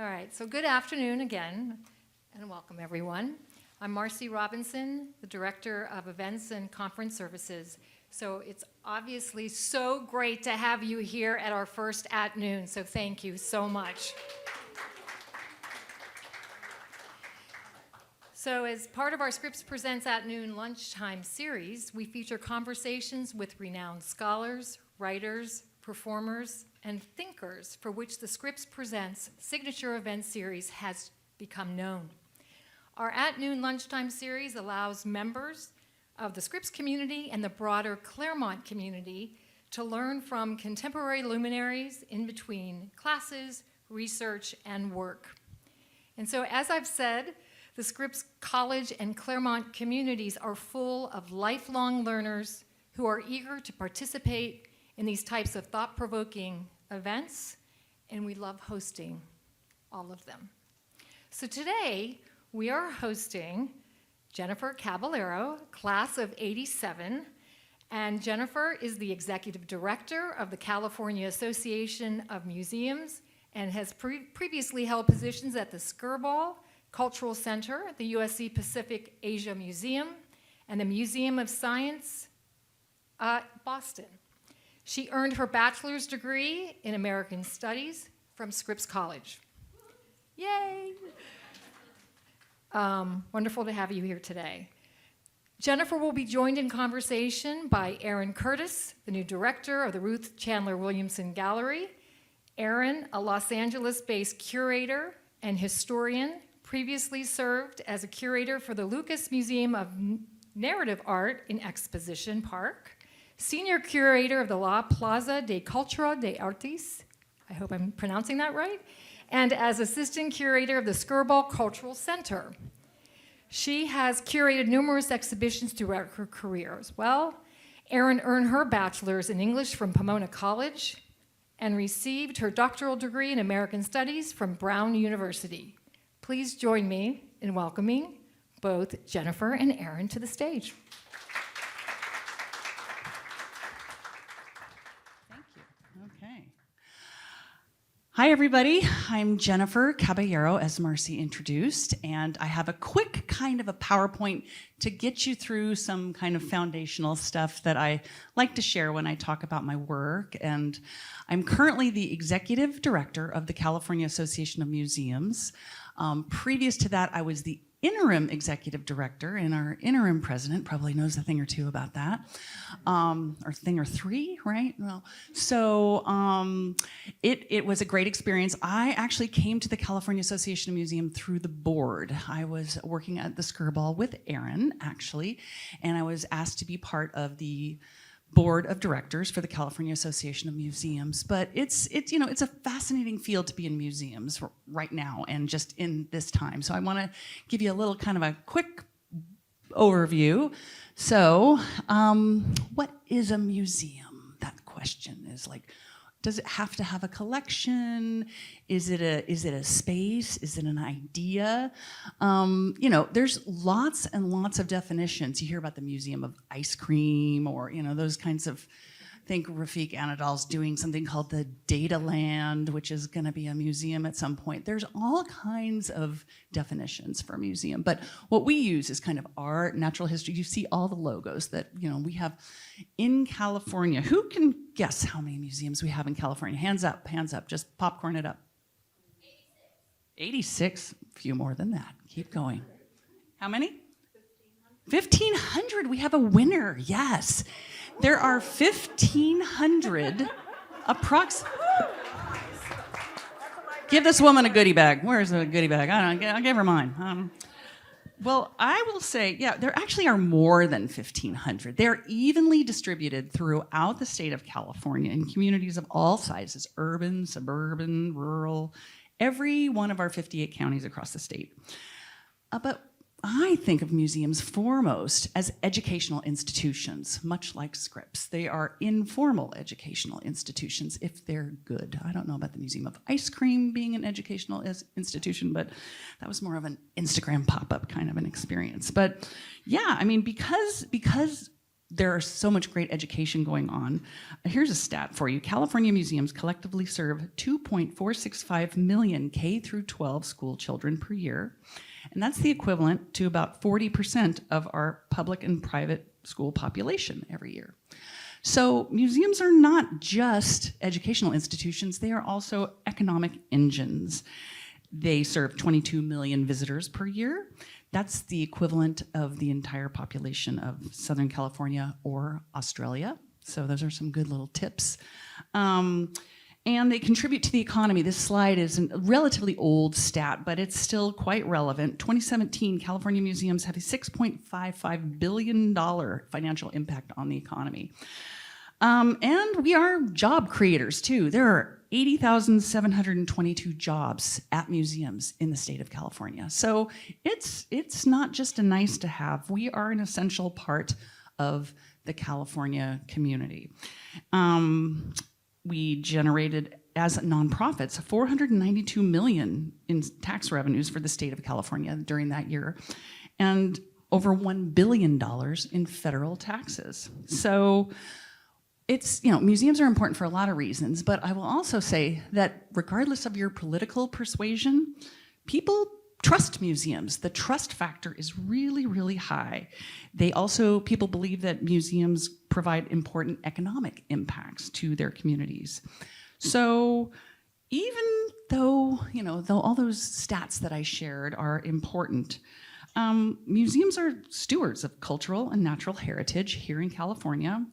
right, so good afternoon again, and welcome everyone. I'm Marcy Robinson, the Director of Events and Conference Services. So it's obviously so great to have you here at our first At Noon, so thank you so much. So as part of our Scripps Presents at Noon Lunchtime series, we feature conversations with renowned scholars, writers, performers, and thinkers for which the Scripps Presents signature event series has become known. Our At Noon Lunchtime series allows members of the Scripps community and the broader Claremont community to learn from contemporary luminaries in between classes, research, and work. And so, as I've said, the Scripps College and Claremont communities are full of lifelong learners who are eager to participate in these types of thought-provoking events, and we love hosting all of them. So today, we are hosting Jennifer Caballero, class of '87, and Jennifer is the executive director of the California Association of Museums and has previously held positions at the Skirball Cultural Center, the USC Pacific Asia Museum, and the Museum of Science, Boston. She earned her bachelor's degree in American Studies from Scripps College. Yay! Wonderful to have you here today. Jennifer will be joined in conversation by Aaron Curtis, the new director of the Ruth Chandler Williamson Gallery. Aaron, a Los Angeles-based curator and historian, previously served as a curator for the Lucas Museum of Narrative Art in Exposition Park, senior curator of the La Plaza de Cultura de Artes, I hope I'm pronouncing that right, and as assistant curator of the Skirball Cultural Center. She has curated numerous exhibitions throughout her career as well. Erin earned her bachelor's in English from Pomona College and received her doctoral degree in American Studies from Brown University. Please join me in welcoming both Jennifer and Erin to the stage. Hi, everybody. I'm Jennifer Caballero, as Marcy introduced, and I have a quick kind of a PowerPoint to get you through some kind of foundational stuff that I like to share when I talk about my work. And I'm currently the executive director of the California Association of Museums. Previous to that, I was the interim executive director, and our interim president probably knows a thing or two about that, or thing or three, right? Well, so it was a great experience. I actually came to the California Association of Museum through the board. I was working at the Skirball with Aaron, actually, and I was asked to be part of the board of directors for the California Association of Museums. But it's a fascinating field to be in museums right now and just in this time. So I want to give you a little kind of a quick overview. So what is a museum? That question is like, does it have to have a collection? Is it a space? Is it an idea? There's lots and lots of definitions. You hear about the Museum of Ice Cream, or those kinds of. I think Rafiq Anadol's doing something called the Data Land, which is going to be a museum at some point. There's all kinds of definitions for a museum, but what we use is kind of art, natural history. You see all the logos that we have in California. Who can guess how many museums we have in California? Hands up, just popcorn it up. 86, a few more than that. Keep going. How many? 1,500. We have a winner, yes. There are 1,500 Give this woman a goodie bag. Where's the goodie bag? I'll give her mine. Well, I will say, there actually are more than 1,500. They're evenly distributed throughout the state of California in communities of all sizes, urban, suburban, rural, every one of our 58 counties across the state. But I think of museums foremost as educational institutions, much like Scripps. They are informal educational institutions if they're good. I don't know about the Museum of Ice Cream being an educational institution, but that was more of an Instagram pop-up kind of an experience. But yeah, because there's so much great education going on. Here's a stat for you. California museums collectively serve 2.465 million K through 12 school children per year. And that's the equivalent to about 40% of our public and private school population every year. So museums are not just educational institutions, they are also economic engines. They serve 22 million visitors per year. That's the equivalent of the entire population of Southern California or Australia. So those are some good little tips. And they contribute to the economy. This slide is a relatively old stat, but it's still quite relevant. 2017, California museums have a $6.55 billion financial impact on the economy. And we are job creators too. There are 80,722 jobs at museums in the state of California. So it's not just a nice to have. We are an essential part of the California community. We generated, as nonprofits, $492 million in tax revenues for the state of California during that year, and over $1 billion in federal taxes. So it's, museums are important for a lot of reasons, but I will also say that regardless of your political persuasion, people trust museums. The trust factor is really, really high. People believe that museums provide important economic impacts to their communities. So even though, though all those stats that I shared are important, museums are stewards of cultural and natural heritage here in California.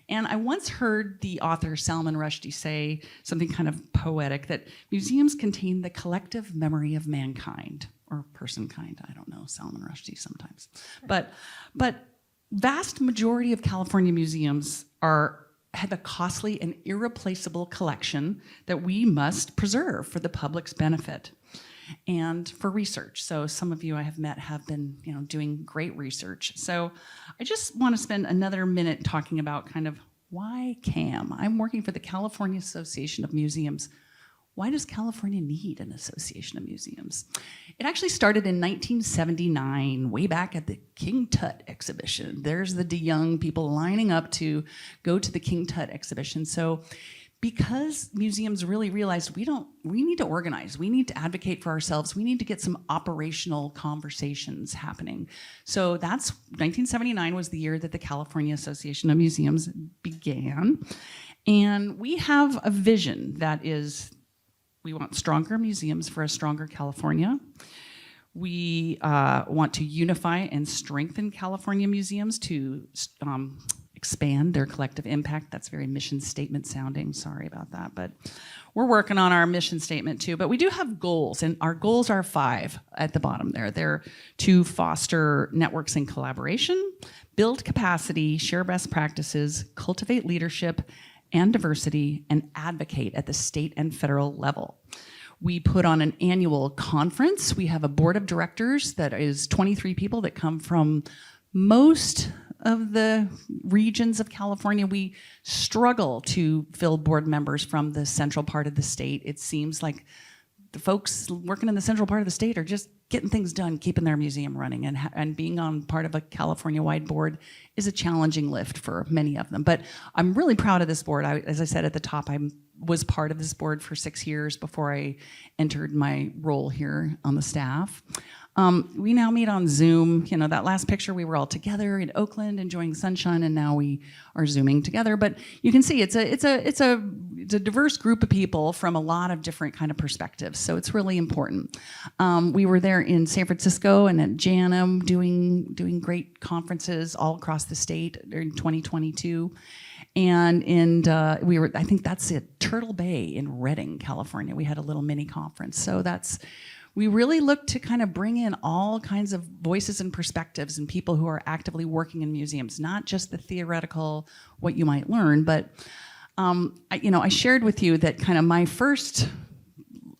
And I once heard the author Salman Rushdie say something kind of poetic, that museums contain the collective memory of mankind, or personkind, I don't know, Salman Rushdie sometimes. But vast majority of California museums have a costly and irreplaceable collection that we must preserve for the public's benefit and for research. So some of you I have met have been, doing great research. So I just want to spend another minute talking about kind of why CAM. I'm working for the California Association of Museums. Why does California need an association of museums? It actually started in 1979, way back at the King Tut exhibition. There's the DeYoung people lining up to go to the King Tut exhibition. So because museums really realized we need to organize, we need to advocate for ourselves, we need to get some operational conversations happening. So 1979 was the year that the California Association of Museums began. And we have a vision that is, we want stronger museums for a stronger California. We want to unify and strengthen California museums to expand their collective impact. That's very mission statement sounding. Sorry about that, but we're working on our mission statement too. But we do have goals, and our goals are 5 at the bottom there. They're to foster networks and collaboration, build capacity, share best practices, cultivate leadership and diversity, and advocate at the state and federal level. We put on an annual conference. We have a board of directors that is 23 people that come from most of the regions of California. We struggle to fill board members from the central part of the state. It seems like the folks working in the central part of the state are just getting things done, keeping their museum running, and being on part of a California-wide board is a challenging lift for many of them. But I'm really proud of this board. As I said at the top, I was part of this board for 6 years before I entered my role here on the staff. We now meet on Zoom. That last picture, we were all together in Oakland enjoying sunshine, and now we are Zooming together. But you can see it's a diverse group of people from a lot of different kind of perspectives. So it's really important. We were there in San Francisco and at JANM doing great conferences all across the state in 2022. And I think that's it, Turtle Bay in Redding, California. We had a little mini conference. So we really look to kind of bring in all kinds of voices and perspectives and people who are actively working in museums, not just the theoretical, what you might learn, but I shared with you that kind of my first,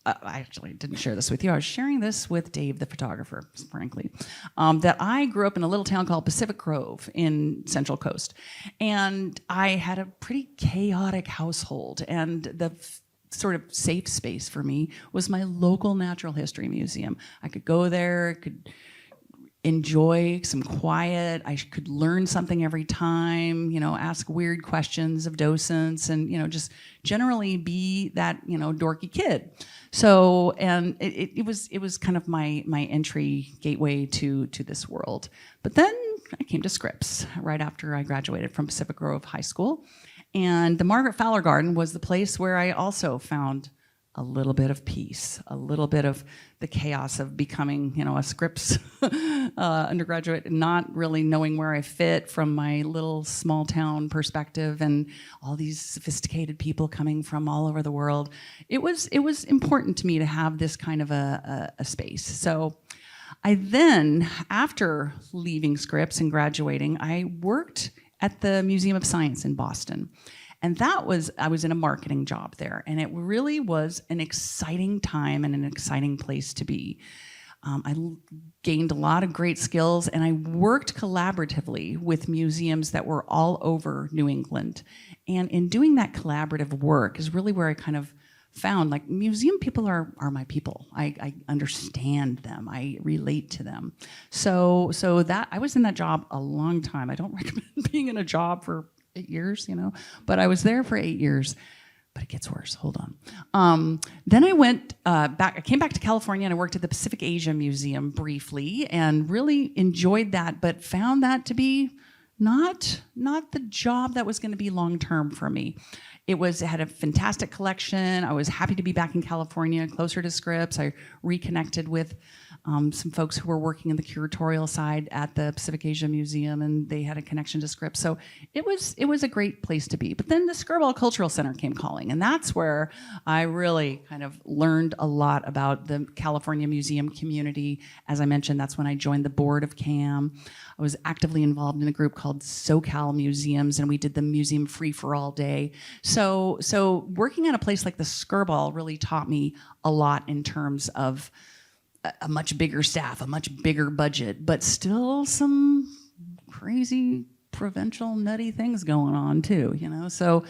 I actually didn't share this with you, I was sharing this with Dave, the photographer, frankly, that I grew up in a little town called Pacific Grove in Central Coast, and I had a pretty chaotic household, and the sort of safe space for me was my local natural history museum. I could go there, enjoy some quiet. I could learn something every time, ask weird questions of docents and, just generally be that, dorky kid. So, and it was kind of my entry gateway to this world. But then I came to Scripps right after I graduated from Pacific Grove High School. And the Margaret Fowler Garden was the place where I also found a little bit of peace, a little bit of the chaos of becoming, a Scripps undergraduate and not really knowing where I fit from my little small town perspective and all these sophisticated people coming from all over the world. It was important to me to have this kind of a space. So I then, after leaving Scripps and graduating, I worked at the Museum of Science in Boston. And I was in a marketing job there, and it really was an exciting time and an exciting place to be. I gained a lot of great skills, and I worked collaboratively with museums that were all over New England. And in doing that collaborative work is really where I kind of found, like, museum people are my people. I understand them. I relate to them. So that I was in that job a long time. I don't recommend being in a job for 8 years, but I was there for 8 years. But it gets worse. Hold on. Then I went back. I came back to California and I worked at the Pacific Asia Museum briefly and really enjoyed that, but found that to be not the job that was going to be long term for me. It had a fantastic collection. I was happy to be back in California, closer to Scripps. I reconnected with some folks who were working in the curatorial side at the Pacific Asia Museum, and they had a connection to Scripps. So it was a great place to be. But then the Skirball Cultural Center came calling, and that's where I really kind of learned a lot about the California museum community. As I mentioned, that's when I joined the board of CAM. I was actively involved in a group called SoCal Museums, and we did the Museum Free for All Day. So working at a place like the Skirball really taught me a lot in terms of a much bigger staff, a much bigger budget, but still some crazy provincial nutty things going on too, So,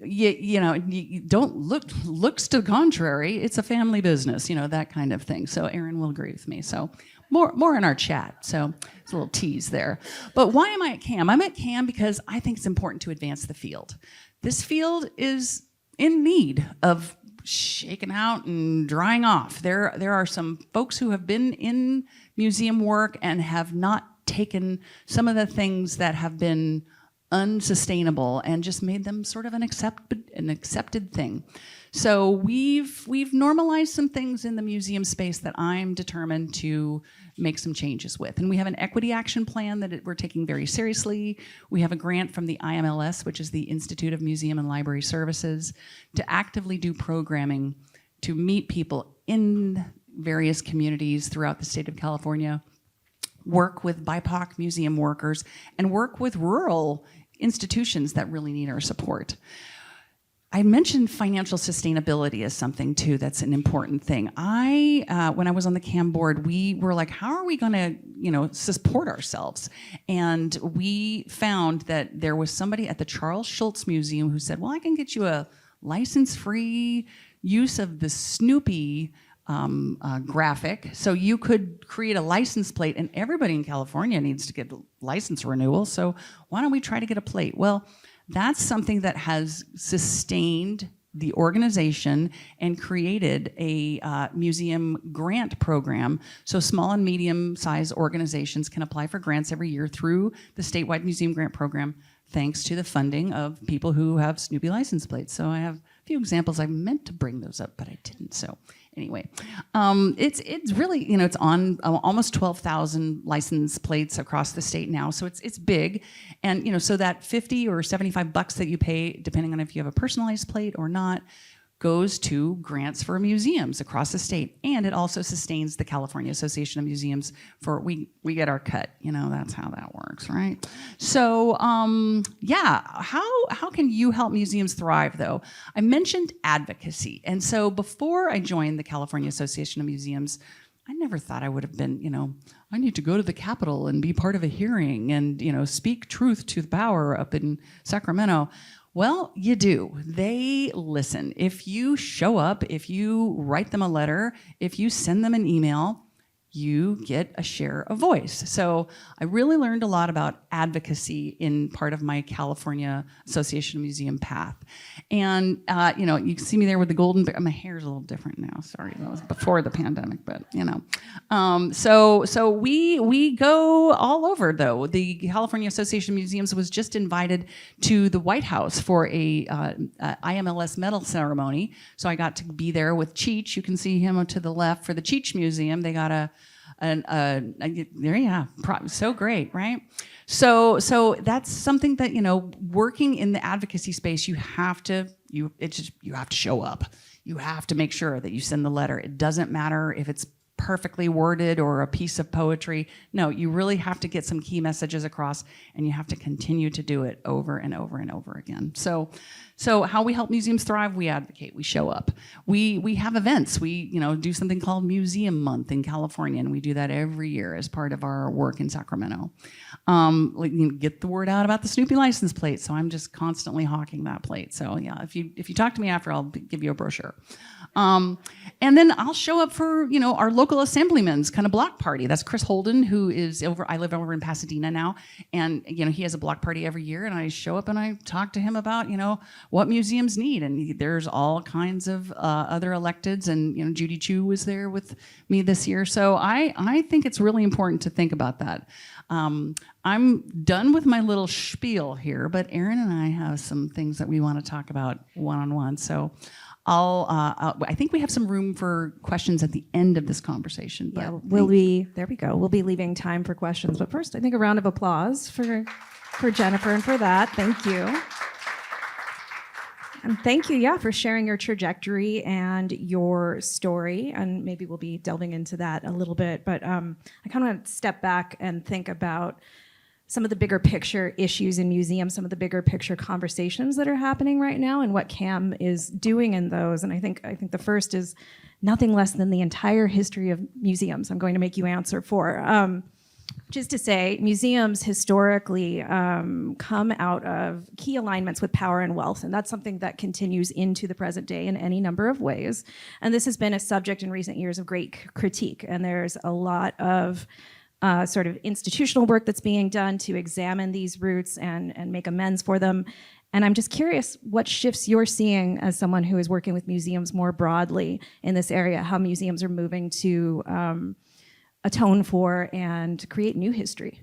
you don't looks to the contrary. It's a family business, that kind of thing. So Aaron will agree with me. So more in our chat. So it's a little tease there. But why am I at CAM? I'm at CAM because I think it's important to advance the field. This field is in need of shaken out and drying off. There are some folks who have been in museum work and have not taken some of the things that have been unsustainable and just made them sort of an accepted thing. So we've normalized some things in the museum space that I'm determined to make some changes with. And we have an equity action plan that we're taking very seriously. We have a grant from the IMLS, which is the Institute of Museum and Library Services, to actively do programming to meet people in various communities throughout the state of California, work with BIPOC museum workers, and work with rural institutions that really need our support. I mentioned financial sustainability as something too that's an important thing. When I was on the CAM board, we were like, how are we going to, support ourselves? And we found that there was somebody at the Charles Schulz Museum who said, well, I can get you a license-free use of the Snoopy graphic. So you could create a license plate, and everybody in California needs to get license renewal. So why don't we try to get a plate? Well, that's something that has sustained the organization and created a museum grant program. So small and medium-sized organizations can apply for grants every year through the statewide museum grant program, thanks to the funding of people who have Snoopy license plates. So I have a few examples. I meant to bring those up, but I didn't. So anyway, it's really, it's on almost 12,000 license plates across the state now. So it's big. And, so that 50 or 75 bucks that you pay, depending on if you have a personalized plate or not, goes to grants for museums across the state. And it also sustains the California Association of Museums for, we get our cut. That's how that works, right? So, how can you help museums thrive, though? I mentioned advocacy. And so before I joined the California Association of Museums, I never thought I would have been, I need to go to the Capitol and be part of a hearing and, speak truth to the power up in Sacramento. Well, you do. They listen. If you show up, if you write them a letter, if you send them an email, you get a share of voice. So I really learned a lot about advocacy in part of my California Association of Museum path. And, you know, you can see me there with the golden, my hair's a little different now. Sorry, that was before the pandemic, but, you know. So we go all over, though. The California Association of Museums was just invited to the White House for a IMLS medal ceremony. So I got to be there with Cheech. You can see him to the left for the Cheech Museum. They got so great, right? So that's something that, you know, working in the advocacy space, you have to show up. You have to make sure that you send the letter. It doesn't matter if it's perfectly worded or a piece of poetry. No, you really have to get some key messages across, and you have to continue to do it over and over and over again. So how we help museums thrive, we advocate, we show up. We have events. We, you know, do something called Museum Month in California, and we do that every year as part of our work in Sacramento. Get the word out about the Snoopy license plate, so I'm just constantly hawking that plate. So yeah, if you talk to me after, I'll give you a brochure. And then I'll show up for, you know, our local assemblyman's kind of block party. That's Chris Holden, who is I live over in Pasadena now, and, you know, he has a block party every year, and I show up and I talk to him about, you know, what museums need. And there's all kinds of other electeds, and, you know, Judy Chu was there with me this year. So I think it's really important to think about that. I'm done with my little spiel here, but Erin and I have some things that we want to talk about one-on-one. So I think we have some room for questions at the end of this conversation. But yeah, there we go. We'll be leaving time for questions. But first, I think a round of applause for Jennifer and for that. Thank you. And thank you, for sharing your trajectory and your story. And maybe we'll be delving into that a little bit. But I kind of want to step back and think about some of the bigger picture issues in museums, some of the bigger picture conversations that are happening right now, and what CAM is doing in those. And I think the first is nothing less than the entire history of museums. I'm going to make you answer for. Which is to say, museums historically come out of key alignments with power and wealth, and that's something that continues into the present day in any number of ways. And this has been a subject in recent years of great critique, and there's a lot of sort of institutional work that's being done to examine these roots and make amends for them. And I'm just curious what shifts you're seeing as someone who is working with museums more broadly in this area, how museums are moving to atone for and create new history.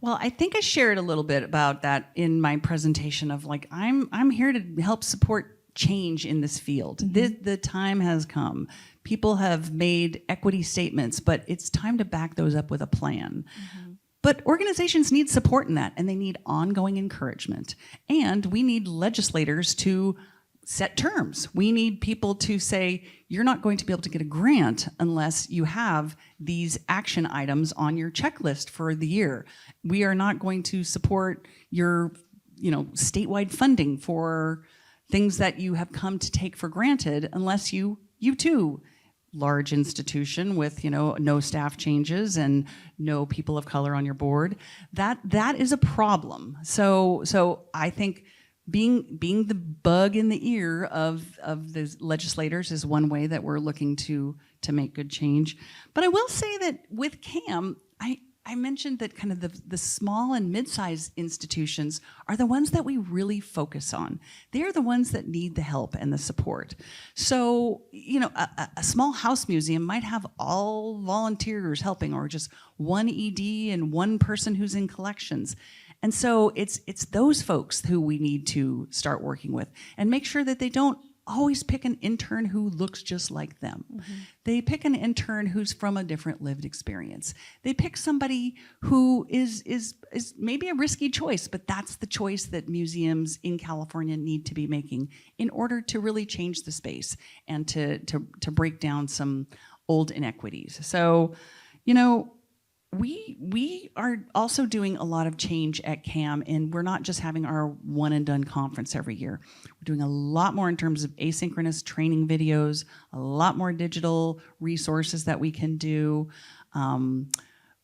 Well, I think I shared a little bit about that in my presentation of, like, I'm here to help support change in this field. Mm-hmm. The time has come. People have made equity statements, but it's time to back those up with a plan. Mm-hmm. But organizations need support in that, and they need ongoing encouragement. And we need legislators to set terms. We need people to say, you're not going to be able to get a grant unless you have these action items on your checklist for the year. We are not going to support your, statewide funding for things that you have come to take for granted unless you too, large institution with, no staff changes and no people of color on your board, that is a problem. So I think being the bug in the ear of the legislators is one way that we're looking to make good change. But I will say that with CAM, I mentioned that kind of the small and mid-sized institutions are the ones that we really focus on. They're the ones that need the help and the support. So, a small house museum might have all volunteers helping, or just one ED and one person who's in collections. And so it's those folks who we need to start working with and make sure that they don't always pick an intern who looks just like them. Mm-hmm. They pick an intern who's from a different lived experience. They pick somebody who is maybe a risky choice, but that's the choice that museums in California need to be making in order to really change the space and to break down some old inequities. So, we are also doing a lot of change at CAM, and we're not just having our one and done conference every year. We're doing a lot more in terms of asynchronous training videos, a lot more digital resources that we can do.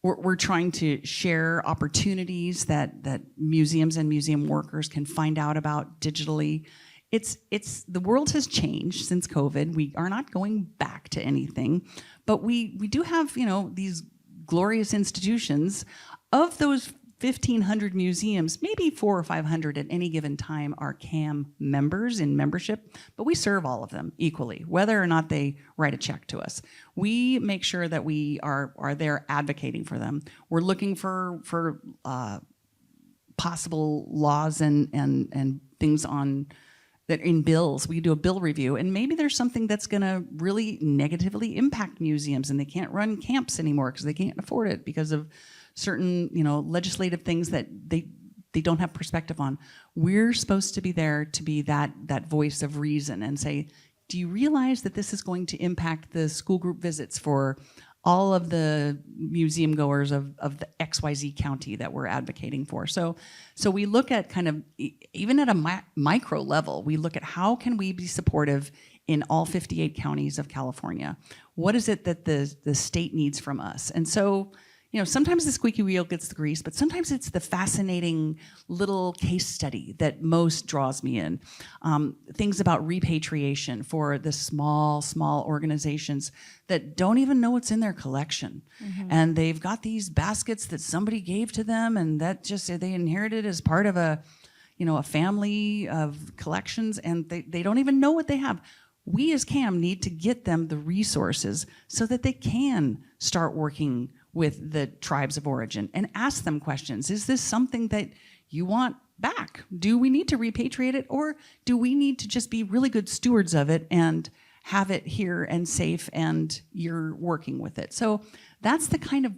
We're trying to share opportunities that museums and museum workers can find out about digitally. it's the world has changed since COVID. We are not going back to anything, but we do have, these glorious institutions. Of those 1,500 museums, maybe 400 or 500 at any given time are CAM members in membership, but we serve all of them equally, whether or not they write a check to us. We make sure that we are there advocating for them. We're looking for possible laws and things on that in bills. We do a bill review, and maybe there's something that's going to really negatively impact museums, and they can't run camps anymore because they can't afford it because of certain, legislative things that they don't have perspective on. We're supposed to be there to be that voice of reason and say, do you realize that this is going to impact the school group visits for all of the museum goers of the XYZ county that we're advocating for? So we look at kind of, even at a micro level, we look at how can we be supportive in all 58 counties of California? What is it that the state needs from us? And so, sometimes the squeaky wheel gets the grease, but sometimes it's the fascinating little case study that most draws me in. Things about repatriation for the small organizations that don't even know what's in their collection. Mm-hmm. And they've got these baskets that somebody gave to them, and that just they inherited as part of a family of collections, and they don't even know what they have. We as CAM need to get them the resources so that they can start working with the tribes of origin and ask them questions. Is this something that you want back? Do we need to repatriate it, or do we need to just be really good stewards of it and have it here and safe and you're working with it? So that's the kind of,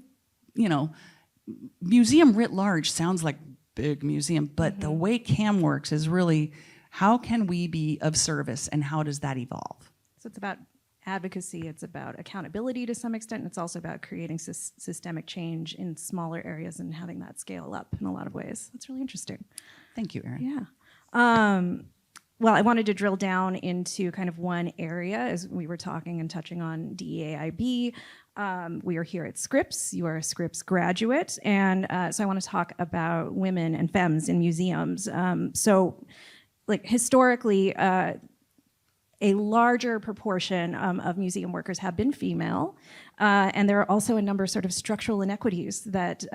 museum writ large sounds like big museum, but the way CAM works is really how can we be of service and how does that evolve? So it's about advocacy, it's about accountability to some extent, and it's also about creating systemic change in smaller areas and having that scale up in a lot of ways. That's really interesting. Thank you, Erin. Yeah. Well, I wanted to drill down into kind of one area as we were talking and touching on DEAIB. We are here at Scripps. You are a Scripps graduate, and so I want to talk about women and femmes in museums. Historically, a larger proportion of museum workers have been female, and there are also a number of sort of structural inequities that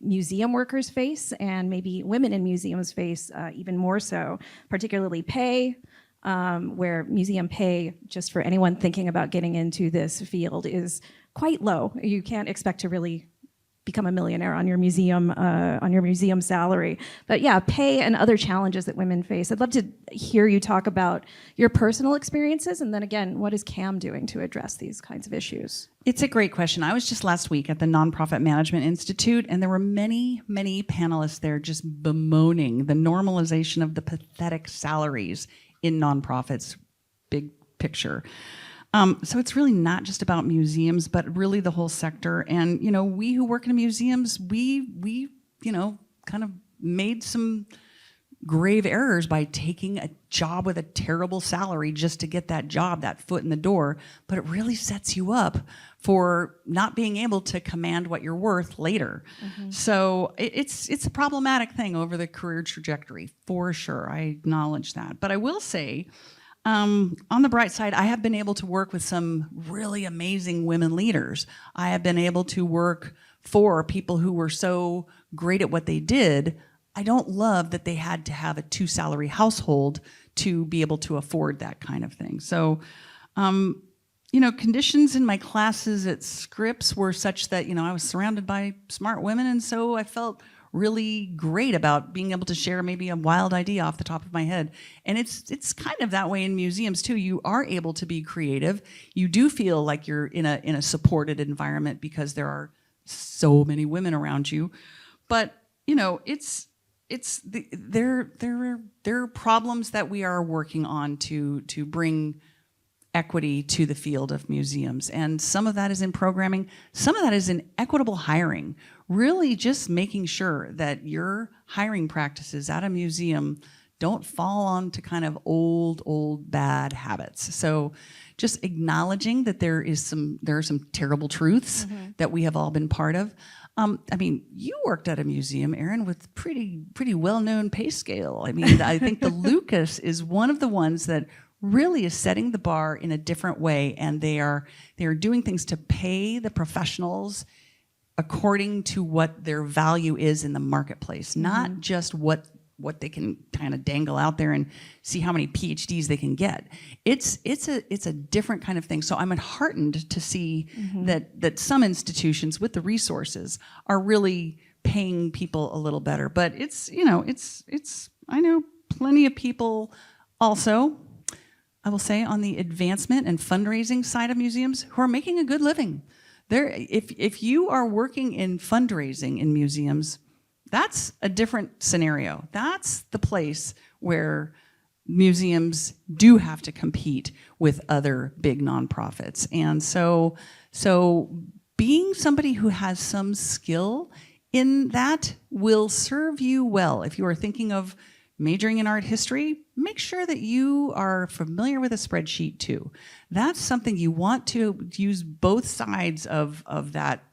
museum workers face, and maybe women in museums face even more so, particularly pay, where museum pay, just for anyone thinking about getting into this field, is quite low. You can't expect to really become a millionaire on your museum salary. But yeah, pay and other challenges that women face. I'd love to hear you talk about your personal experiences, and then again, what is CAM doing to address these kinds of issues? It's a great question. I was just last week at the Nonprofit Management Institute, and there were many, many panelists there just bemoaning the normalization of the pathetic salaries in nonprofits, big picture. So it's really not just about museums, but really the whole sector. And, we who work in museums, we kind of made some grave errors by taking a job with a terrible salary just to get that job, that foot in the door. But it really sets you up for not being able to command what you're worth later. Mm-hmm. So it's a problematic thing over the career trajectory, for sure. I acknowledge that. But I will say, on the bright side, I have been able to work with some really amazing women leaders. I have been able to work for people who were so great at what they did. I don't love that they had to have a 2-salary household to be able to afford that kind of thing. So, conditions in my classes at Scripps were such that, I was surrounded by smart women, and so I felt really great about being able to share maybe a wild idea off the top of my head. And it's kind of that way in museums too. You are able to be creative. You do feel like you're in a supported environment because there are so many women around you. But there are problems that we are working on to bring equity to the field of museums. And some of that is in programming. Some of that is in equitable hiring. Really just making sure that your hiring practices at a museum don't fall onto kind of old bad habits. So just acknowledging that there are some terrible truths that we have all been part of. I mean, you worked at a museum, Erin, with pretty well-known pay scale. I mean, I think the Lucas is one of the ones that really is setting the bar in a different way, and they are doing things to pay the professionals according to what their value is in the marketplace, not just what they can kind of dangle out there and see how many PhDs they can get. It's a different kind of thing. So I'm heartened to see that some institutions with the resources are really paying people a little better. But it's I know plenty of people also, I will say, on the advancement and fundraising side of museums who are making a good living. If you are working in fundraising in museums, that's a different scenario. That's the place where museums do have to compete with other big nonprofits. And so being somebody who has some skill in that will serve you well. If you are thinking of majoring in art history, make sure that you are familiar with a spreadsheet too. That's something you want to use both sides of that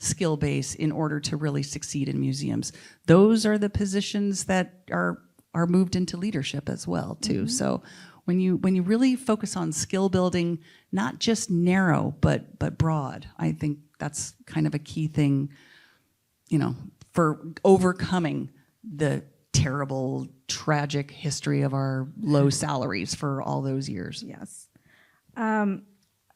skill base in order to really succeed in museums. Those are the positions that are moved into leadership as well too. So when you really focus on skill building, not just narrow but broad, I think that's kind of a key thing, for overcoming the terrible, tragic history of our low salaries for all those years. Yes.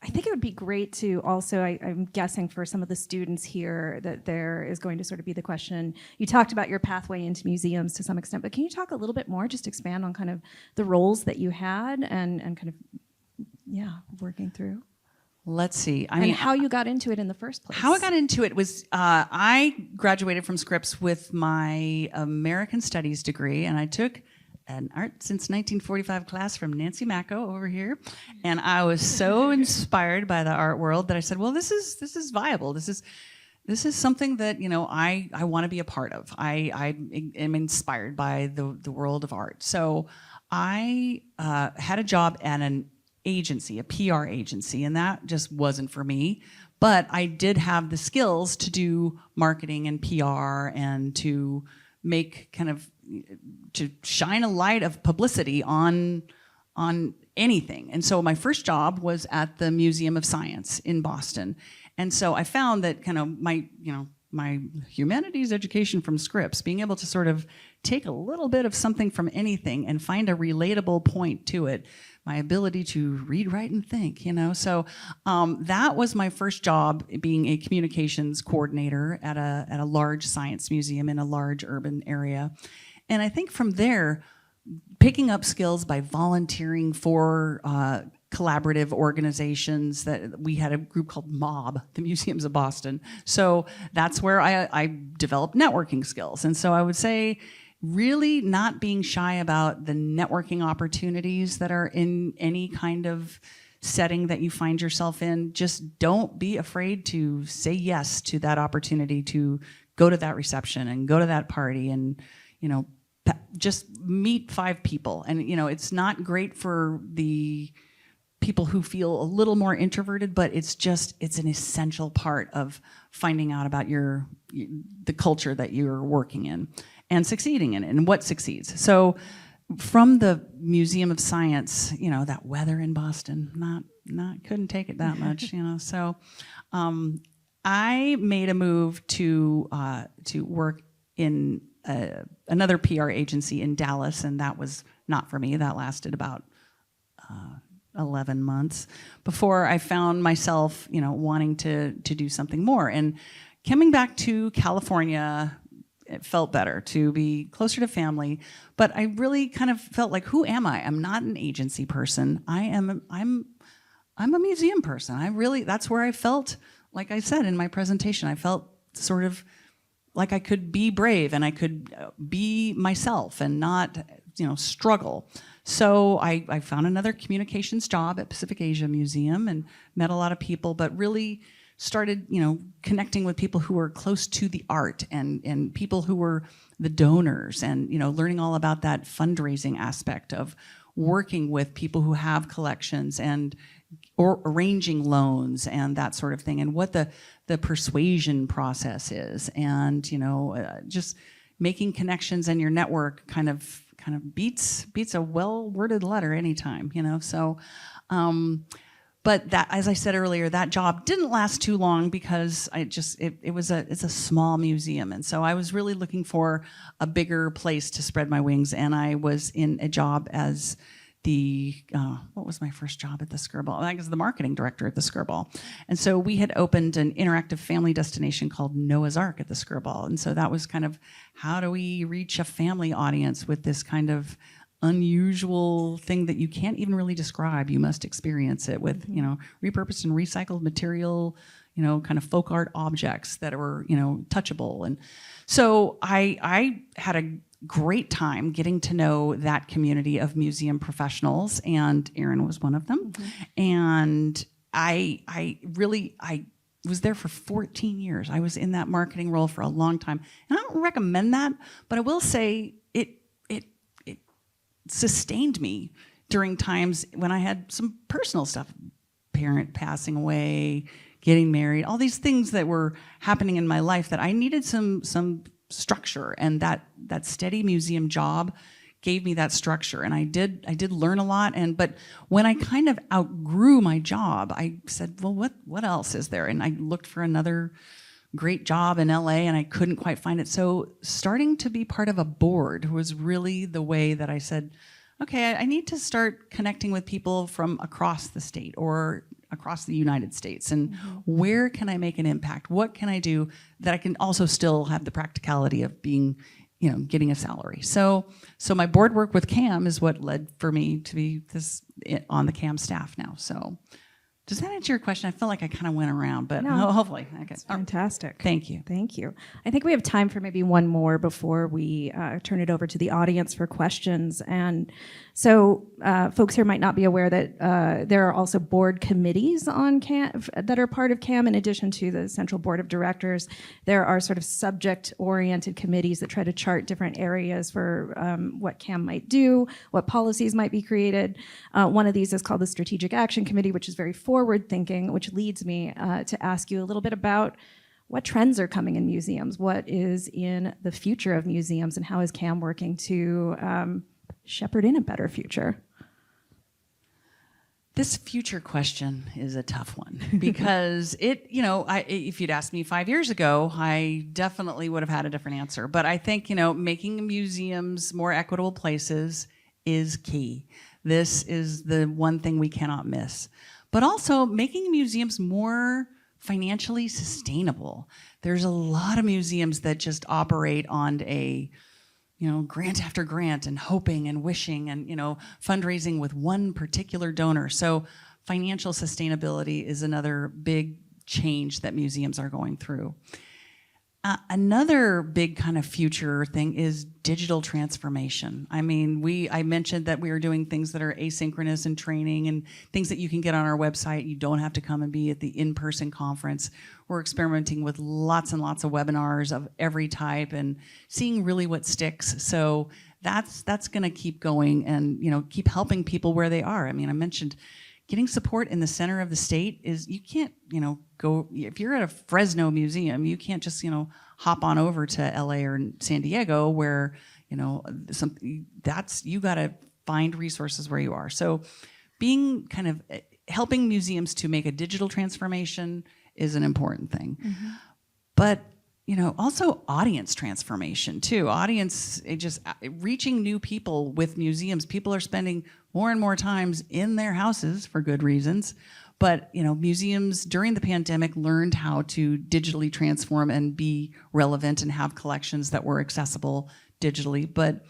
I think it would be great to also, I'm guessing for some of the students here that there is going to sort of be the question, you talked about your pathway into museums to some extent, but can you talk a little bit more, just expand on kind of the roles that you had and kind of, working through? Let's see. I mean, how you got into it in the first place. How I got into it was I graduated from Scripps with my American Studies degree, and I took an Art Since 1945 class from Nancy Macco over here, and I was so inspired by the art world that I said, well, this is viable. This is something that I want to be a part of. I am inspired by the world of art. So I had a job at an agency, a PR agency, and that just wasn't for me. But I did have the skills to do marketing and PR and to make to shine a light of publicity on anything. And so my first job was at the Museum of Science in Boston. And so I found that kind of my humanities education from Scripps, being able to sort of take a little bit of something from anything and find a relatable point to it, my ability to read, write, and think, So that was my first job, being a communications coordinator at a large science museum in a large urban area. And I think from there, picking up skills by volunteering for collaborative organizations, that we had a group called MOB, the Museums of Boston. So that's where I developed networking skills. And so I would say, really not being shy about the networking opportunities that are in any kind of setting that you find yourself in. Just don't be afraid to say yes to that opportunity to go to that reception and go to that party and, just meet 5 people. And, it's not great for the people who feel a little more introverted, but it's an essential part of finding out about the culture that you're working in and succeeding in it, and what succeeds. So from the Museum of Science, that weather in Boston, couldn't take it that much, So I made a move to work in another PR agency in Dallas, and that was not for me. That lasted about 11 months before I found myself, wanting to do something more. And coming back to California, it felt better to be closer to family, but I really kind of felt like, who am I? I'm not an agency person. I'm a museum person. That's where I felt, like I said in my presentation, I felt sort of like I could be brave and I could be myself and not, struggle. So I found another communications job at Pacific Asia Museum and met a lot of people, but really started, connecting with people who were close to the art and people who were the donors and, learning all about that fundraising aspect of working with people who have collections and or arranging loans and that sort of thing, and what the persuasion process is, and just making connections in your network kind of beats a well-worded letter anytime, So, but that, as I said earlier, that job didn't last too long because it's a small museum, and so I was really looking for a bigger place to spread my wings, and I was in a job as what was my first job at the Skirball? I was the marketing director at the Skirball. And so we had opened an interactive family destination called Noah's Ark at the Skirball. And so that was kind of, how do we reach a family audience with this kind of unusual thing that you can't even really describe? You must experience it with, repurposed and recycled material, kind of folk art objects that were, touchable. And so I had a great time getting to know that community of museum professionals, and Erin was one of them. And I was there for 14 years. I was in that marketing role for a long time. And I don't recommend that, but I will say it sustained me during times when I had some personal stuff, parent passing away, getting married, all these things that were happening in my life that I needed some structure, and that steady museum job gave me that structure, and I did learn a lot. But when I kind of outgrew my job, I said, well, what else is there? And I looked for another great job in LA, and I couldn't quite find it. So starting to be part of a board was really the way that I said, okay, I need to start connecting with people from across the state or across the United States, and where can I make an impact? What can I do that I can also still have the practicality of being, getting a salary? So my board work with CAM is what led for me to be on the CAM staff now. So does that answer your question? I feel like I kind of went around, but No. hopefully. Okay. That's fantastic. Thank you. Thank you. I think we have time for maybe one more before we turn it over to the audience for questions. And so folks here might not be aware that there are also board committees on CAM that are part of CAM in addition to the central board of directors. There are sort of subject-oriented committees that try to chart different areas for what CAM might do, what policies might be created. One of these is called the Strategic Action Committee, which is very forward-thinking, which leads me to ask you a little bit about what trends are coming in museums, what is in the future of museums, and how is CAM working to shepherd in a better future? This future question is a tough one because if you'd asked me 5 years ago, I definitely would have had a different answer. But I think, making museums more equitable places is key. This is the one thing we cannot miss. But also making museums more financially sustainable. There's a lot of museums that just operate on a grant after grant and hoping and wishing and, fundraising with one particular donor. So financial sustainability is another big change that museums are going through. Another big kind of future thing is digital transformation. I mean, I mentioned that we are doing things that are asynchronous and training and things that you can get on our website. You don't have to come and be at the in-person conference. We're experimenting with lots and lots of webinars of every type and seeing really what sticks. So that's going to keep going and, keep helping people where they are. I mean, I mentioned getting support in the center of the state is, you can't, go, if you're at a Fresno museum, you can't just, hop on over to LA or San Diego where, you got to find resources where you are. So being kind of helping museums to make a digital transformation is an important thing. But also audience transformation too. Reaching new people with museums. People are spending more and more times in their houses for good reasons. But museums during the pandemic learned how to digitally transform and be relevant and have collections that were accessible digitally. But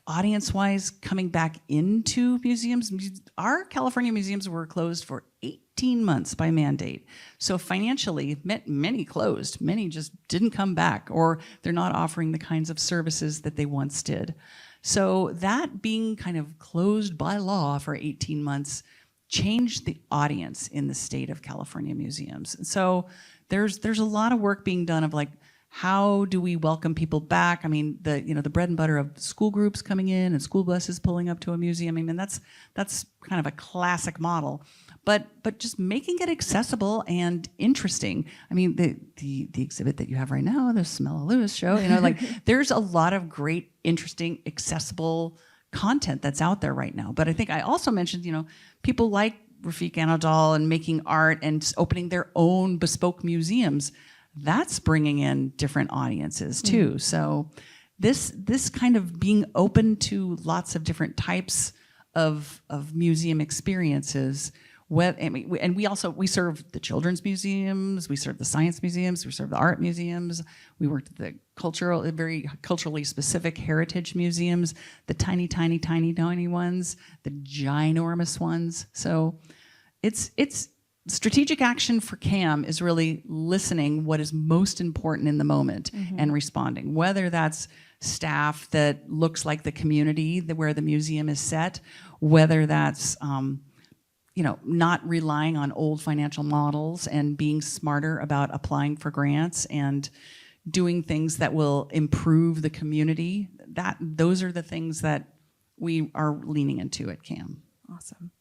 audience-wise, coming back into museums, our California museums were closed for 18 months by mandate. So financially, many closed. Many just didn't come back, or they're not offering the kinds of services that they once did. So that being kind of closed by law for 18 months changed the audience in the state of California museums. And so there's a lot of work being done of how do we welcome people back? I mean, the bread and butter of school groups coming in and school buses pulling up to a museum. I mean, that's kind of a classic model. But just making it accessible and interesting. I mean, the exhibit that you have right now, the Smell of Lewis show, there's a lot of great, interesting, accessible content that's out there right now. But I think I also mentioned, people like Rafiq Anadol and making art and opening their own bespoke museums. That's bringing in different audiences too. Mm-hmm. So this kind of being open to lots of different types of museum experiences. We serve the children's museums, we serve the science museums, we serve the art museums. We worked at the very culturally specific heritage museums, the tiny ones, the ginormous ones. So it's strategic action for CAM is really listening what is most important in the moment and responding, whether that's staff that looks like the community where the museum is set, whether that's not relying on old financial models and being smarter about applying for grants and doing things that will improve the community. Those are the things that we are leaning into at CAM. Awesome.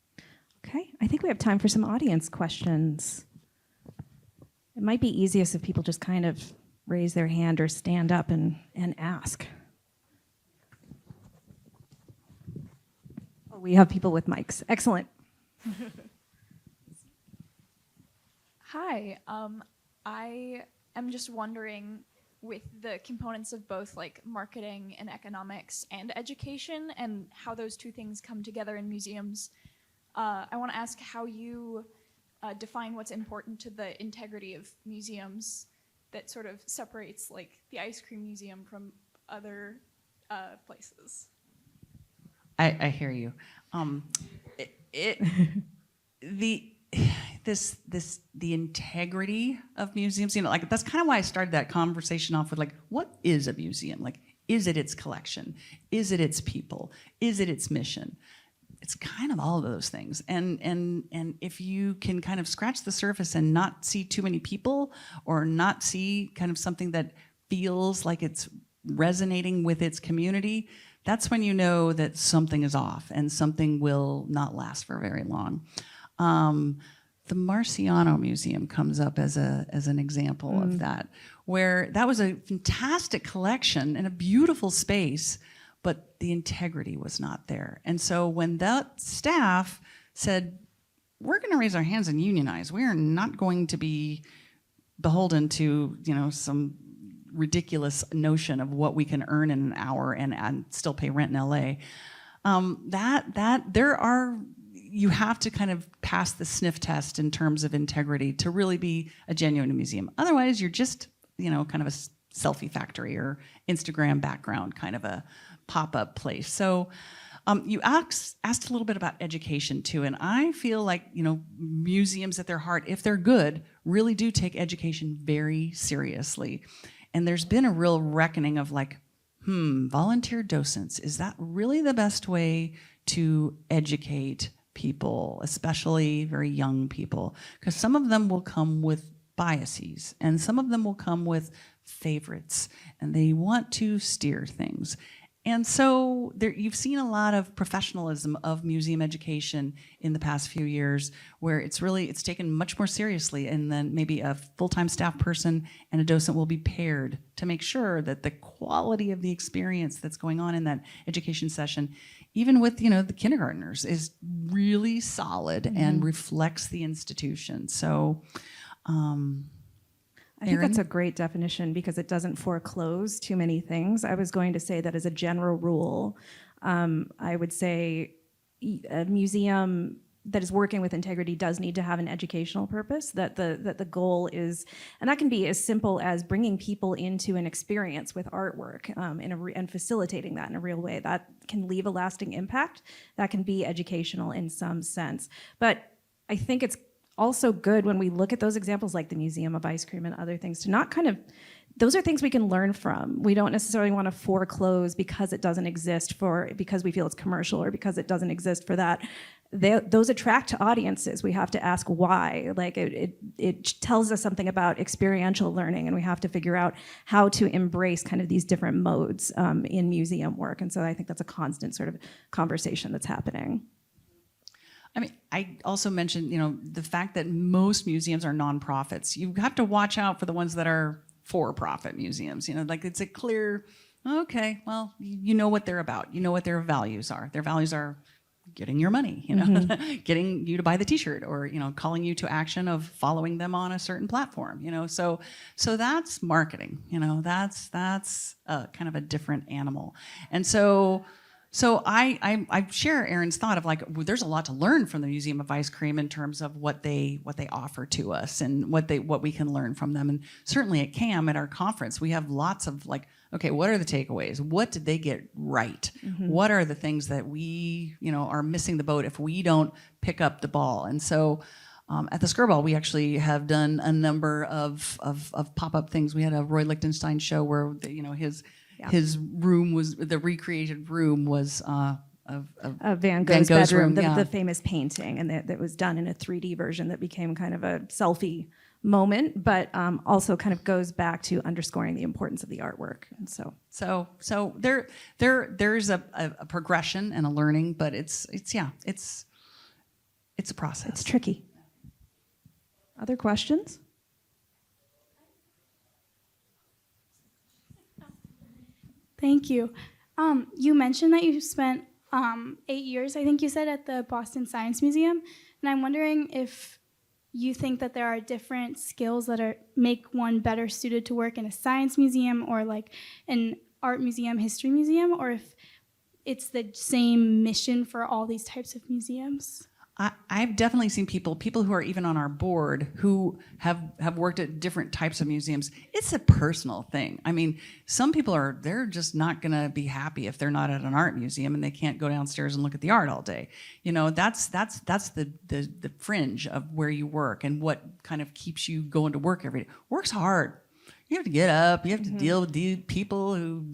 Okay, I think we have time for some audience questions. It might be easiest if people just kind of raise their hand or stand up and ask. Oh, we have people with mics. Excellent. Hi, I am just wondering, with the components of both like marketing and economics and education and how those two things come together in museums, I want to ask how you define what's important to the integrity of museums that sort of separates like the ice cream museum from other places. I hear you. The integrity of museums, that's kind of why I started that conversation off with what is a museum? Is it its collection? Is it its people? Is it its mission? It's kind of all of those things. And if you can kind of scratch the surface and not see too many people or not see kind of something that feels like it's resonating with its community, that's when you know that something is off and something will not last for very long. The Marciano Museum comes up as an example of that, where that was a fantastic collection and a beautiful space, but the integrity was not there. And so when that staff said, we're going to raise our hands and unionize, we are not going to be beholden to some ridiculous notion of what we can earn in an hour and still pay rent in LA. You have to kind of pass the sniff test in terms of integrity to really be a genuine museum. Otherwise, you're just, kind of a selfie factory or Instagram background kind of a pop-up place. So you asked a little bit about education too, and I feel like, museums at their heart, if they're good, really do take education very seriously. And there's been a real reckoning of volunteer docents, is that really the best way to educate people, especially very young people? Because some of them will come with biases and some of them will come with favorites and they want to steer things. And so you've seen a lot of professionalism of museum education in the past few years where it's taken much more seriously, and then maybe a full-time staff person and a docent will be paired to make sure that the quality of the experience that's going on in that education session, even with the kindergartners, is really solid and reflects the institution. So I think that's a great definition because it doesn't foreclose too many things. I was going to say that as a general rule, I would say a museum that is working with integrity does need to have an educational purpose, that the goal is, and that can be as simple as bringing people into an experience with artwork and facilitating that in a real way. That can leave a lasting impact. That can be educational in some sense. But I think it's also good when we look at those examples like the Museum of Ice Cream and other things to not those are things we can learn from. We don't necessarily want to foreclose because it doesn't exist because we feel it's commercial or because it doesn't exist for that those attract audiences. We have to ask why. Like it tells us something about experiential learning, and we have to figure out how to embrace kind of these different modes in museum work. And so I think that's a constant sort of conversation that's happening. I mean, I also mentioned, the fact that most museums are nonprofits. You have to watch out for the ones that are for-profit museums. Like it's a clear, okay, well, you know what they're about. You know what their values are. Their values are getting your money, getting you to buy the T-shirt, or calling you to action of following them on a certain platform. So that's marketing. That's kind of a different animal, and so I share Erin's thought of like, there's a lot to learn from the Museum of Ice Cream in terms of what they offer to us and what we can learn from them. And certainly at CAM, at our conference, we have lots of like, okay, what are the takeaways? What did they get right? What are the things that we are missing the boat if we don't pick up the ball? And so at the Skirball, we actually have done a number of pop-up things. We had a Roy Lichtenstein show where his room was, the recreated room was of Van Gogh's bedroom, room, the famous painting, and that was done in a 3D version that became kind of a selfie moment, but also kind of goes back to underscoring the importance of the artwork. And so there's a progression and a learning, but it's a process. It's tricky. Other questions? Thank you. You mentioned that you spent 8 years, I think you said, at the Boston Science Museum, and I'm wondering if you think that there are different skills that make one better suited to work in a science museum or like an art museum, history museum, or if it's the same mission for all these types of museums. I've definitely seen people who are even on our board who have worked at different types of museums. It's a personal thing. I mean, some people they're just not going to be happy if they're not at an art museum and they can't go downstairs and look at the art all day. That's the fringe of where you work and what kind of keeps you going to work every day. Work's hard. You have to get up. You have to deal with these people who,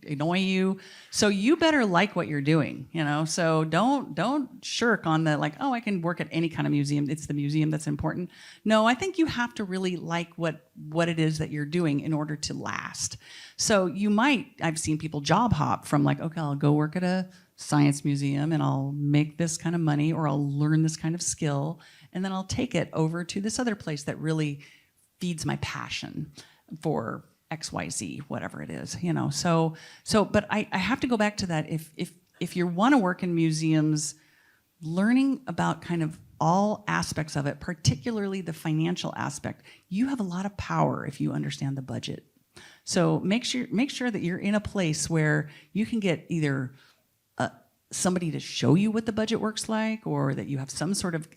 annoy you. So you better like what you're doing, So don't shirk on the like, oh, I can work at any kind of museum. It's the museum that's important. No, I think you have to really like what it is that you're doing in order to last. So I've seen people job hop from like, okay, I'll go work at a science museum and I'll make this kind of money, or I'll learn this kind of skill, and then I'll take it over to this other place that really feeds my passion for XYZ, whatever it is, but I have to go back to that. If you want to work in museums, learning about kind of all aspects of it, particularly the financial aspect, you have a lot of power if you understand the budget. So make sure that you're in a place where you can get either somebody to show you what the budget works like, or that you have some sort of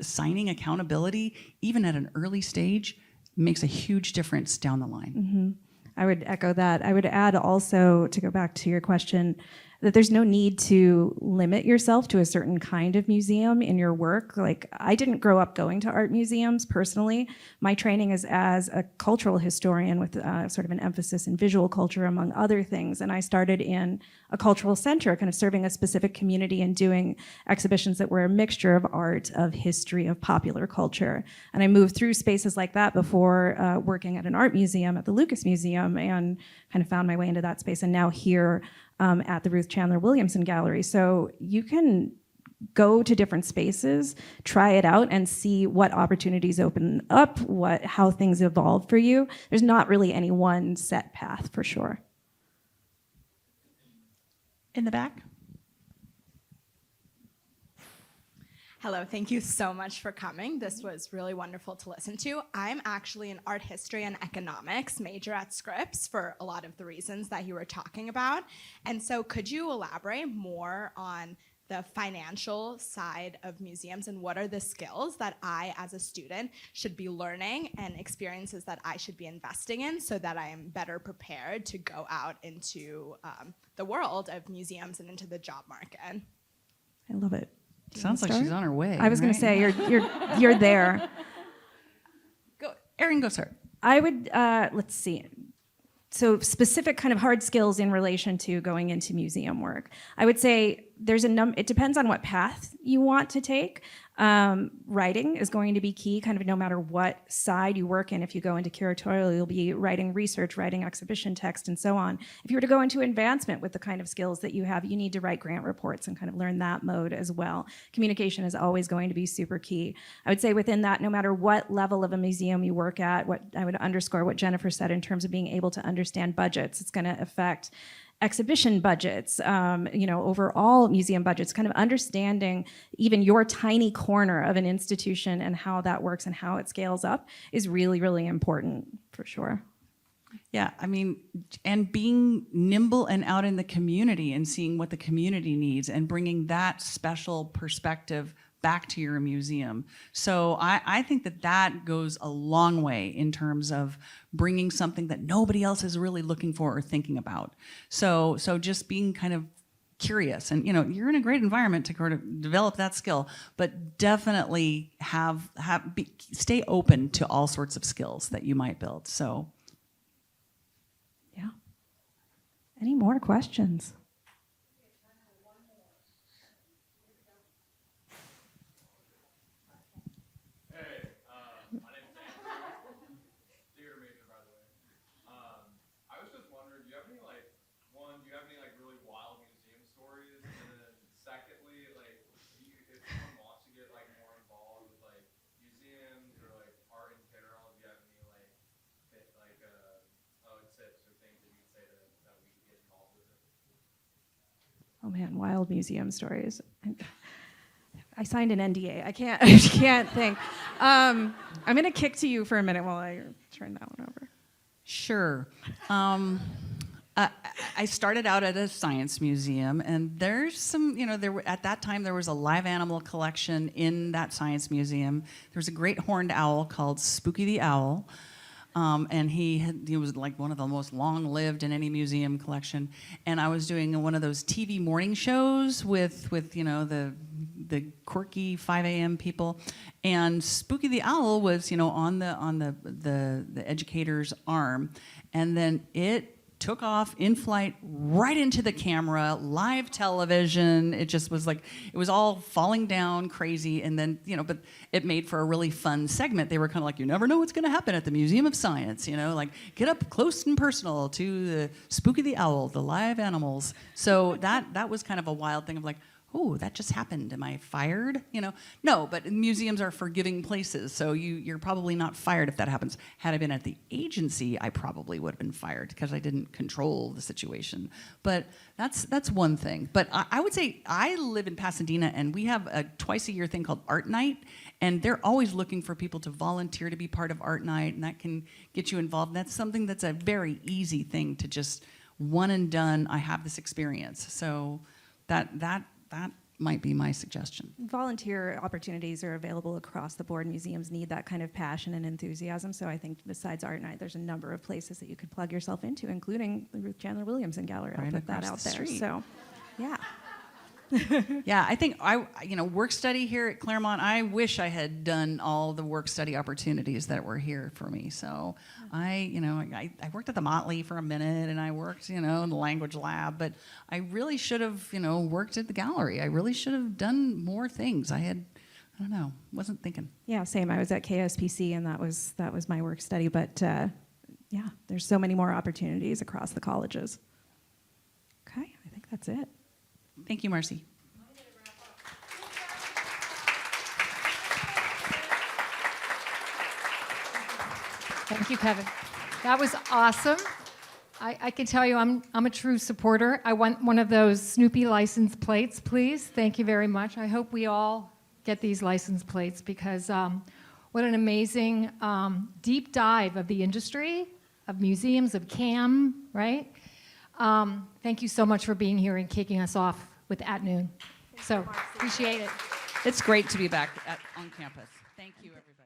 signing accountability, even at an early stage. Makes a huge difference down the line. Mm-hmm. I would echo that. I would add also, to go back to your question, that there's no need to limit yourself to a certain kind of museum in your work. Like, I didn't grow up going to art museums personally. My training is as a cultural historian with sort of an emphasis in visual culture, among other things. And I started in a cultural center, kind of serving a specific community and doing exhibitions that were a mixture of art, of history, of popular culture. And I moved through spaces like that before working at an art museum at the Lucas Museum, and kind of found my way into that space, and now here at the Ruth Chandler Williamson Gallery. So you can go to different spaces, try it out, and see what opportunities open up, how things evolve for you. There's not really any one set path, for sure. In the back. Hello, thank you so much for coming. This was really wonderful to listen to. I'm actually an art history and economics major at Scripps for a lot of the reasons that you were talking about. And so could you elaborate more on the financial side of museums, and what are the skills that I as a student should be learning and experiences that I should be investing in so that I am better prepared to go out into the world of museums and into the job market? I love it. Sounds like she's on her way. I was going to say you're there. Go, Erin, go start. I would let's see. so specific kind of hard skills in relation to going into museum work. I would say it depends on what path you want to take. Writing is going to be key, kind of no matter what side you work in. If you go into curatorial, you'll be writing research, writing exhibition text, and so on. If you were to go into advancement with the kind of skills that you have, you need to write grant reports and kind of learn that mode as well. Communication is always going to be super key. I would say within that, no matter what level of a museum you work at, what I would underscore what Jennifer said in terms of being able to understand budgets. It's going to affect exhibition budgets, overall museum budgets, kind of understanding even your tiny corner of an institution and how that works and how it scales up is really, really important for sure. Yeah, I mean, and being nimble and out in the community and seeing what the community needs and bringing that special perspective back to your museum. So I think that goes a long way in terms of bringing something that nobody else is really looking for or thinking about. So just being kind of curious, and you're in a great environment to kind of develop that skill, but definitely stay open to all sorts of skills that you might build. So, yeah. Any more questions? Oh man, wild museum stories. I signed an NDA. I can't think. I'm going to kick to you for a minute while I turn that one over. Sure. I started out at a science museum, and there's some, at that time there was a live animal collection in that science museum. There was a great horned owl called Spooky the Owl. And he was like one of the most long-lived in any museum collection. And I was doing one of those TV morning shows with the quirky 5 a.m. people. And Spooky the Owl was on the educator's arm, and then it took off in flight right into the camera, live television. It just was like, it was all falling down crazy. And then, but it made for a really fun segment. They were kind of like, you never know what's going to happen at the Museum of Science, like get up close and personal to the Spooky the Owl, the live animals. So that was kind of a wild thing of like, oh, that just happened. Am I fired? No, but museums are forgiving places, so you're probably not fired if that happens. Had I been at the agency, I probably would have been fired because I didn't control the situation. But that's one thing. But I would say I live in Pasadena, and we have a twice-a-year thing called Art Night, and they're always looking for people to volunteer to be part of Art Night, and that can get you involved. And that's something that's a very easy thing to just one and done. I have this experience, so that might be my suggestion. Volunteer opportunities are available across the board. Museums need that kind of passion and enthusiasm. So I think besides Art Night, there's a number of places that you could plug yourself into, including the Ruth Chandler Williamson Gallery. I'll put that out there. So, yeah. Yeah, I think work study here at Claremont, I wish I had done all the work study opportunities that were here for me. So I worked at the Motley for a minute, and I worked, in the language lab, but I really should have, worked at the gallery. I really should have done more things. Wasn't thinking. Yeah, same. I was at KSPC, and that was my work study, but yeah, there's so many more opportunities across the colleges. Okay, I think that's it. Thank you, Marcy. Thank you, Kevin. That was awesome. I can tell you I'm a true supporter. I want one of those Snoopy license plates, please. Thank you very much. I hope we all get these license plates because what an amazing deep dive of the industry, of museums, of CAM, right? Thank you so much for being here and kicking us off with At Noon. So appreciate it. It's great to be back on campus. Thank you, everybody.